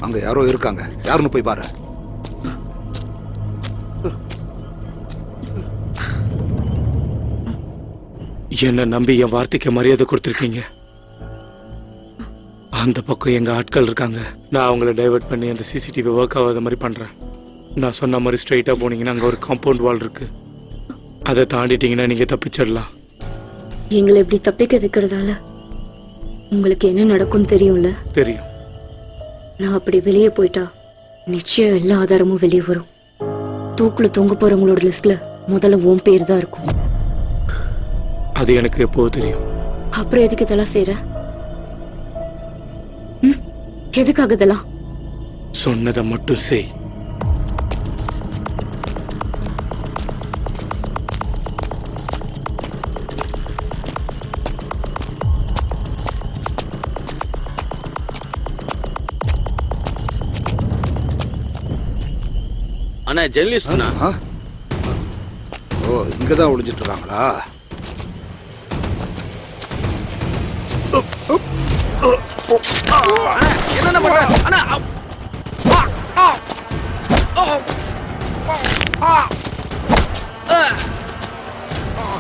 அங்க யாரோ இருக்காங்க. யாருன்னு போய் பாரு. என்ன நம்பி என் வார்த்தைக்கு மரியாதை கொடுத்துருக்கீங்க. அந்த பக்கம் எங்க ஆட்கள் இருக்காங்க. நான் அவங்கள டைவர்ட் பண்ணி அந்த சிசிடிவி ஒர்க் ஆகாத மாதிரி பண்றேன். நான் சொன்ன மாதிரி ஸ்ட்ரைட்டா போனீங்கன்னா அங்க ஒரு காம்பவுண்ட் வால் இருக்கு. அதை தாண்டிட்டீங்கன்னா நீங்க தப்பிச்சிடலாம். எங்களை இப்படி தப்பிக்க வைக்கிறதால உங்களுக்கு என்ன நடக்கும் தெரியும்ல? தெரியும். நான் அப்படி வெளியே போயிட்டா நிச்சயம் எல்லா ஆதாரமும் வெளியே வரும். தூக்குல தொங்க போறவங்களோட லிஸ்ட்ல முதல்ல உன் பேர் தான் இருக்கும். அது எனக்கு எப்போ தெரியும். அப்புறம் எதுக்கு இதெல்லாம் செய்யற? எதுக்காக இதெல்லாம்? சொன்னதை மட்டும் செய். அண்ணா ஜெர்னலிஸ்ட்னா? ஓ, இங்கதான் ஒளிஞ்சிட்டு இருக்காங்களா? என்ன பண்ற அண்ணா?